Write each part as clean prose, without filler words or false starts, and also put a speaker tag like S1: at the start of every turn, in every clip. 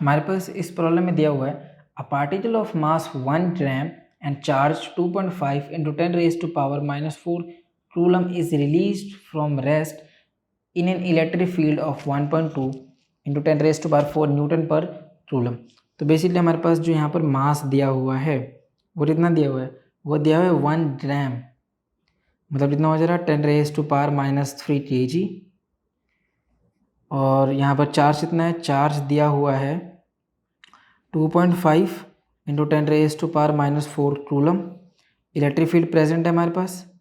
S1: हमारे पास इस प्रॉब्लम में दिया हुआ है a particle of mass 1 gram and charge 2.5 into 10 raised to power -4 coulomb is released from rest in an electric field of 1.2 into 10 raised to power 4 newton पर coulomb. तो basically हमारे पास जो यहाँ पर मास दिया हुआ है वो कितना दिया हुआ है, वो दिया हुआ है 1 ग्राम, मतलब कितना हो जा रहा है 10 रेज टू पावर -3 kg। और यहाँ पर चार्ज कितना है, चार्ज दिया हुआ है 2.5 into 10 raise to power -4 coulomb. Electric field present है हमारे पास,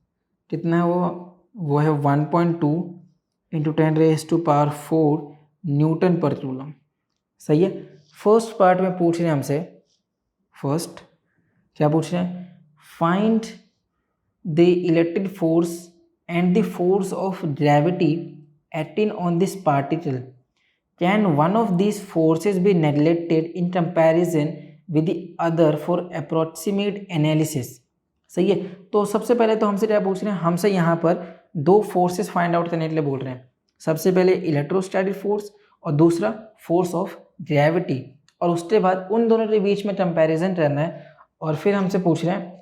S1: कितना है वो है 1.2 into 10 raise to power 4 newton पर कूलम। सही है। फर्स्ट पार्ट में पूछ रहे हैं हमसे, फर्स्ट क्या पूछ रहे हैं, find the electric force and the force of gravity acting on this particle. Can one of these forces be neglected in comparison with the other for approximate analysis? सही है। तो सबसे पहले तो हमसे क्या पूछ रहे हैं, हमसे यहाँ पर दो फोर्सेस फाइंड आउट करने के लिए बोल रहे हैं। सबसे पहले इलेक्ट्रोस्टैटिक फोर्स और दूसरा फोर्स ऑफ ग्रेविटी, और उसके बाद उन दोनों के बीच में कंपैरिजन करना है। और फिर हमसे पूछ रहे हैं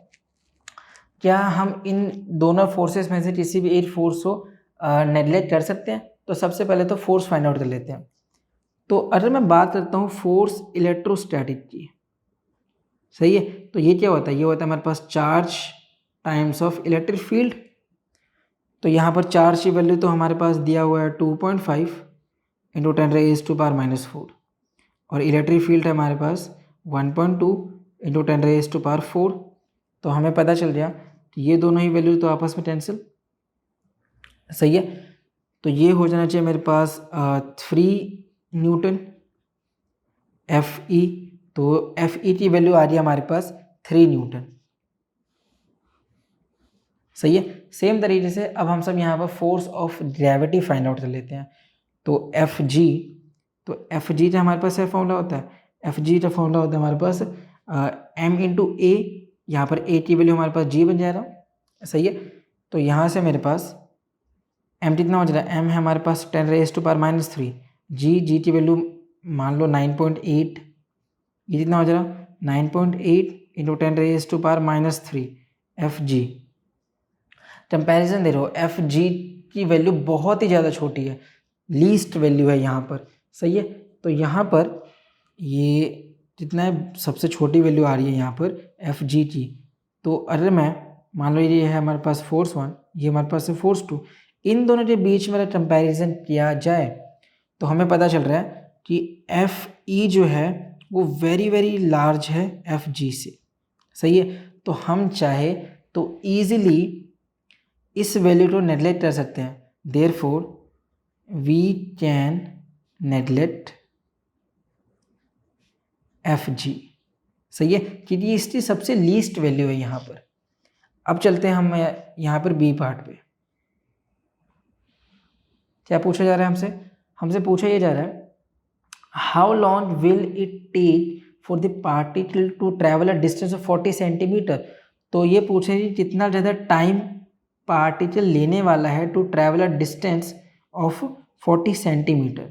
S1: क्या हम इन दोनों फोर्सेस में से किसी भी एक फोर्स को नेगलेक्ट कर सकते हैं। तो सबसे पहले तो फोर्स फाइंड आउट कर लेते हैं। तो अगर मैं बात करता हूँ फोर्स इलेक्ट्रोस्टैटिक की, सही है, तो ये क्या होता है, ये होता है हमारे पास charge times of electric field. तो यहाँ पर चार्ज की वैल्यू तो हमारे पास दिया हुआ है 2.5 into 10 raised to power -4, और इलेक्ट्रिक फील्ड है हमारे पास 1.2 into 10 raised to power 4। तो हमें पता चल गया कि ये दोनों ही वैल्यू तो आपस में कैंसिल, सही है। तो ये हो जाना चाहिए मेरे पास 3 न्यूटन Fe। तो Fe की वैल्यू आ रही है हमारे पास 3 न्यूटन, सही है। सेम तरीके से अब हम सब यहाँ पर force of gravity find out कर लेते हैं। तो Fg, तो Fg का हमारे पास क्या फॉर्मूला होता है, Fg का फॉर्मूला होता है हमारे पास m इंटू ए, यहाँ पर a की वैल्यू हमारे पास g बन जाएगा, सही है। तो यहाँ से मेरे पास m कितना हो जाएगा, m है हमारे पास 10 रेज टू पावर -3, g की वैल्यू मान लो 9.8, ये कितना हो जाएगा 9.8 into 10 raise to power -3 Fg। Comparison दे रहे हो, Fg की वैल्यू बहुत ही ज़्यादा छोटी है, लीस्ट वैल्यू है यहाँ पर, सही है। तो यहाँ पर ये जितना है सबसे छोटी वैल्यू आ रही है यहाँ पर Fg की। तो अगर मैं मान लो ये है हमारे पास फोर्स 1, ये हमारे पास है फोर्स 2, इन दोनों के बीच में कंपैरिजन किया जाए तो हमें पता चल रहा है कि Fe जो है वो वेरी वेरी लार्ज है Fg से, सही है। तो हम चाहे तो ईजिली इस वैल्यू को नेगलेक्ट कर सकते हैं, therefore we can neglect Fg, सही है, क्योंकि इसकी सबसे लीस्ट वैल्यू है यहाँ पर। अब चलते हैं हम यहाँ पर बी पार्ट पे। क्या पूछा जा रहा है हमसे पूछा ये जा रहा है how long will it take for the particle to travel a distance of 40 centimetre. तो ये पूछे कि कितना ज़्यादा टाइम पार्टिकल लेने वाला है to travel a distance of 40 centimetre.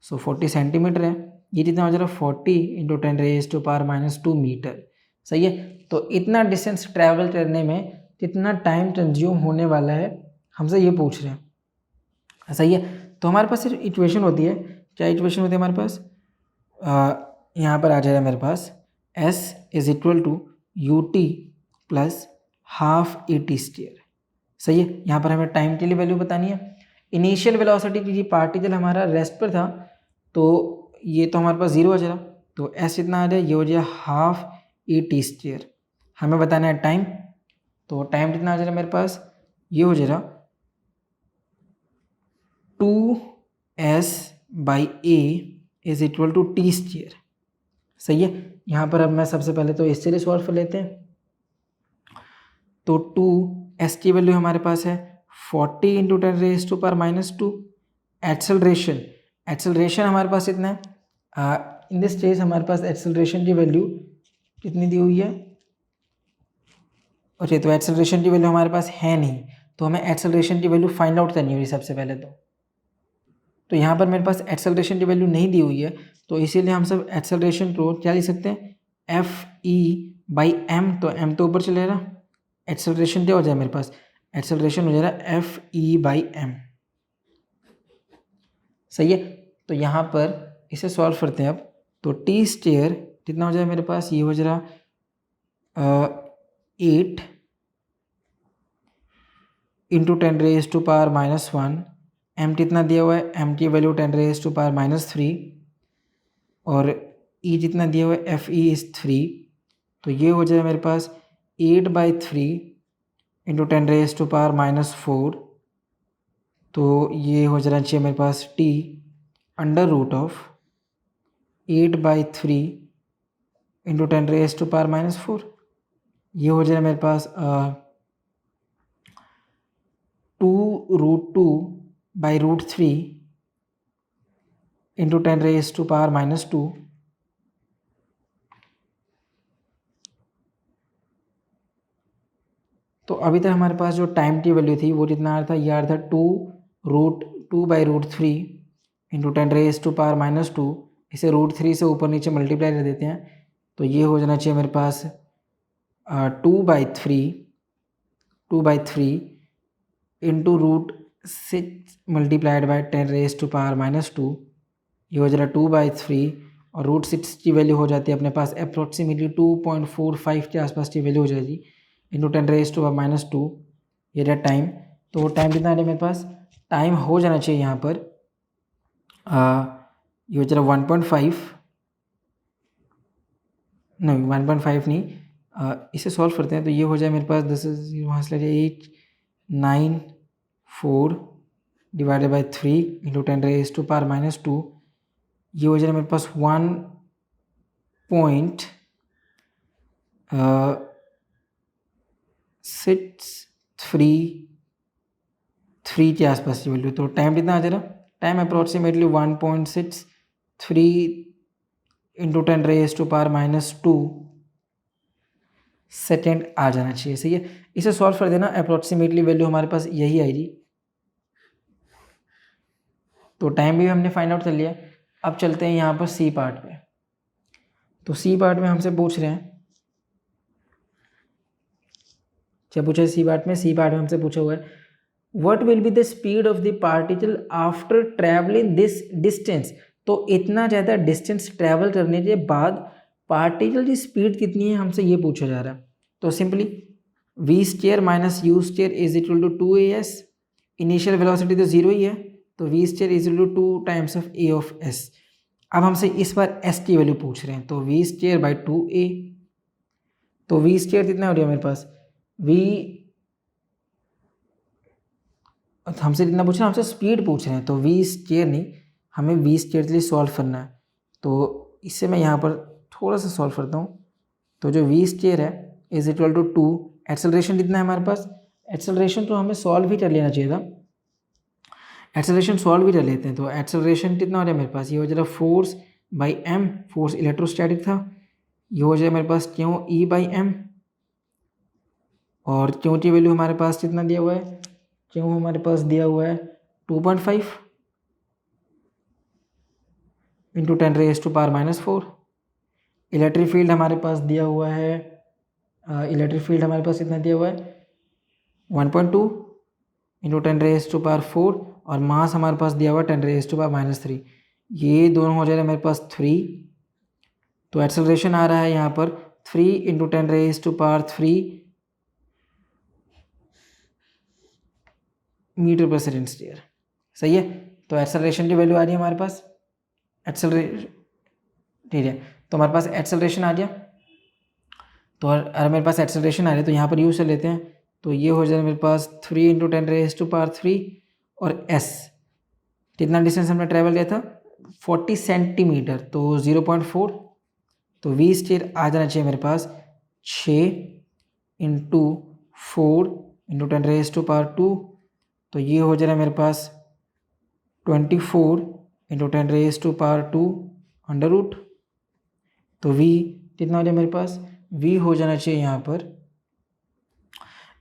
S1: So 40 centimetre है, ये कितना हो जा रहा है 40 into 10 raise to power -2 metre, सही है। तो इतना डिस्टेंस ट्रैवल करने में कितना टाइम कंज्यूम होने वाला है, हमसे ये पूछ रहे हैं, सही है। तो हमारे पास सिर्फ इक्वेशन होती है, क्या इक्वेशन होती है हमारे पास, यहाँ पर आ जाएगा मेरे पास S is equal to ut plus half AT², सही है। यहाँ पर हमें टाइम के लिए वैल्यू बतानी है। इनिशियल वेलोसिटी की पार्टिकल हमारा रेस्ट पर था, तो ये तो हमारे पास 0 हो जाएगा, तो S इतना आ जाए, ये हो जाए हाफ AT²। हमें बताना है टाइम, तो टाइम कितना आ जाएगा मेरे पास, ये हो जाएगा 2S/A is equal to T², सही है। यहाँ पर अब मैं सबसे पहले तो इससे लिए सॉल्व कर लेते हैं। तो 2S की वैल्यू हमारे पास है 40 into 10 raise to power -2। Acceleration हमारे पास इतना है, इन दिस केस हमारे पास एक्सेलरेशन की वैल्यू कितनी दी हुई है, ओके। तो एक्सेलरेशन की वैल्यू हमारे पास है नहीं, तो हमें एक्सेलरेशन की वैल्यू फाइंड आउट करनी होगी सबसे पहले। तो तो यहाँ पर मेरे पास एक्सेलरेशन की वैल्यू नहीं दी हुई है, तो इसीलिए हम सब एक्सेलरेशन को क्या लिख सकते हैं, Fe/m। तो m तो ऊपर चलेगा, एक्सेलरेशन क्या हो जाए मेरे पास, एक्सेलरेशन हो जाएगा Fe/m। सही है। तो यहाँ पर इसे सॉल्व करते हैं अब। तो टी स्टेयर कितना हो जाए मेरे पास, ये हो जाएगा 8 इंटू 10⁻⁻⁻1। m कितना दिया हुआ है, m की वैल्यू 10⁻⁻³ और e जितना दिया हुआ है Fe इज़ 3। तो ये हो जाए मेरे पास 8/3 इंटू 10⁻⁻⁴। तो ये हो जाना चाहिए मेरे पास t √8/3 इंटू 10⁻⁻⁴। ये हो जाए मेरे पास 2√2/√3 इंटू 10⁻⁻²। तो अभी तक हमारे पास जो टाइम की वैल्यू थी वो कितना आ रहा था, ये आ रहा था 2√2/√3 इंटू 10⁻⁻²। इसे √3 से ऊपर नीचे मल्टीप्लाई कर देते हैं, तो ये हो जाना चाहिए मेरे पास 2/3 इंटू √6 मल्टीप्लाइड बाई 10⁻⁻²। ये हो जाएगा 2/3 और √6 की वैल्यू हो जाती है अपने पास अप्रोक्सीमेटली 2.45 के आसपास की वैल्यू हो जाएगी इंटू 10⁻⁻²। ये रहा टाइम। तो टाइम कितना आ रहा है मेरे पास, टाइम हो जाना चाहिए यहाँ पर ये हो जाएगा 1.5 नहीं 1.5 नहीं, इसे सॉल्व करते हैं। तो ये हो जाए मेरे पास 10 वहाँ से लगे 894 डिवाइडेड बाई 3 इंटू 10⁻⁻²। ये हो जाए मेरे पास 1.633 के आसपास की वैल्यू। तो टाइम कितना आ जा रहा, टाइम अप्रोक्सीमेटली 1.63 इंटू 10⁻⁻² सेकेंड आ जाना चाहिए। सही है, इसे सॉल्व कर देना, अप्रोक्सीमेटली वैल्यू हमारे पास यही आएगी। तो टाइम भी हमने फाइंड आउट कर लिया। अब चलते हैं यहाँ पर सी पार्ट पे। तो सी पार्ट में हमसे पूछ रहे हैं, क्या पूछा है सी पार्ट में, सी पार्ट में हमसे पूछा हुआ है what will be the speed of the particle after travelling this distance. तो इतना ज़्यादा डिस्टेंस ट्रैवल करने के बाद पार्टिकल की स्पीड कितनी है, हमसे ये पूछा जा रहा है। तो simply v² minus u² is equal to 2as। Initial velocity तो जीरो ही है, तो v² is equal to 2 times of a of s। अब हमसे इस बार s की वैल्यू पूछ रहे हैं, तो v²/2a। तो v² कितना हो गया मेरे पास, हमसे कितना पूछ रहे हैं, हमसे स्पीड पूछ रहे हैं। तो v² नहीं, हमें v² के लिए सॉल्व करना है। तो इससे मैं यहाँ पर थोड़ा सा सॉल्व करता हूँ। तो जो v² है इज इक्वल टू 2, एक्सेलरेशन कितना है हमारे पास, एक्सेलरेशन तो हमें सॉल्व ही कर लेना चाहिए था, एक्सेलरेशन सॉल्व भी कर लेते हैं। तो एक्सेलरेशन कितना हो जाए मेरे पास, ये हो जाएगा force by m, force electrostatic था। ये हो जाए मेरे पास Q/m, और क्यू की वैल्यू हमारे पास कितना दिया हुआ है, क्यू हमारे पास दिया हुआ है 2.5 इंटू 10⁻⁻⁴। इलेक्ट्रिक फील्ड हमारे पास दिया हुआ है, इलेक्ट्रिक फील्ड हमारे पास कितना दिया हुआ है 1.2 इंटू 10⁻⁴, और मास हमारे पास दिया हुआ है 10⁻⁻3। ये दोनों हो जाएगा मेरे पास 3। तो एक्सेलरेशन आ रहा है यहाँ पर 3 इंटू 10⁻³ मीटर पर सेकेंड स्क्वायर। सही है, तो एक्सेलरेशन की वैल्यू आ रही है हमारे पास, एक्सेलरेशन ठीक है। तो हमारे पास एक्सेलरेशन आ गया। तो अगर मेरे पास एक्सेलरेशन आ रही है तो यहाँ पर यूज कर लेते हैं। तो ये हो जाए मेरे पास 3 इंटू 10⁻³ और s कितना डिस्टेंस हमने ट्रैवल किया था 40 सेंटीमीटर, तो 0.4। तो v² आ जाना चाहिए मेरे पास 6 इंटू 4 इंटू 10⁻²। तो ये हो जाएगा मेरे पास 24 इंटू 10⁻² अंडर रूट। तो v कितना हो जाए मेरे पास, v हो जाना चाहिए यहाँ पर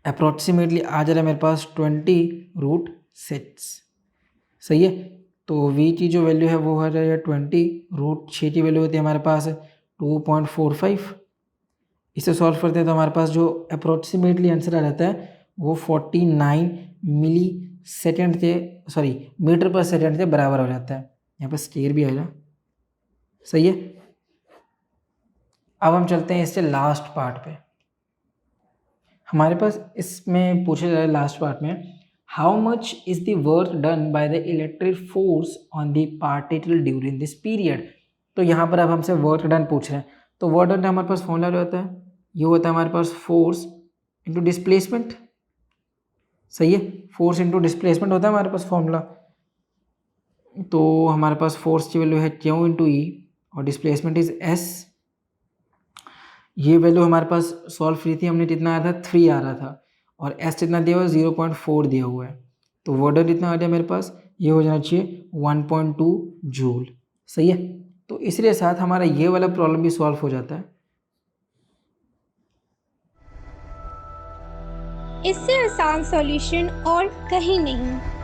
S1: अप्रोक्सीमेटली आ जा रहा है मेरे पास 20√6। सही है, तो v की जो वैल्यू है वो है 20, रूट 6 की वैल्यू होती है हमारे पास 2.45। इसे सॉल्व करते हैं तो हमारे पास जो अप्रोक्सीमेटली आंसर आ जाता है वो 49 मिली सेकेंड के मीटर पर सेकेंड के बराबर हो जाता है। यहाँ पर स्केयर भी आएगा। सही है। अब हम चलते हैं इससे लास्ट पार्ट पे। हमारे पास इसमें पूछा जा रहा है लास्ट पार्ट में, how much is the work done by the electric force on the particle during this period. तो यहाँ पर अब हमसे वर्क डन पूछ रहे हैं, तो वर्क डन हमारे पास फॉर्मूला जो होता है ये होता है हमारे पास फोर्स इंटू डिस्प्लेसमेंट। सही है, फोर्स इंटू डिस्प्लेसमेंट होता है हमारे पास फॉर्मूला। तो हमारे पास फोर्स की वैल्यू है क्यू इंटू ई और डिस्प्लेसमेंट इज एस। ये वैल्यू हमारे पास सॉल्व फ्री थी, हमने कितना आया था 3 आ रहा था, और एस कितना दिया हुआ है 0.4 दिया हुआ है। तो वर्डर कितना आ गया मेरे पास, ये हो जाना चाहिए 1.2 जूल। सही है। तो इसलिए साथ हमारा ये वाला प्रॉब्लम भी सॉल्व हो जाता है।
S2: इससे आसान सॉल्यूशन और कहीं नहीं।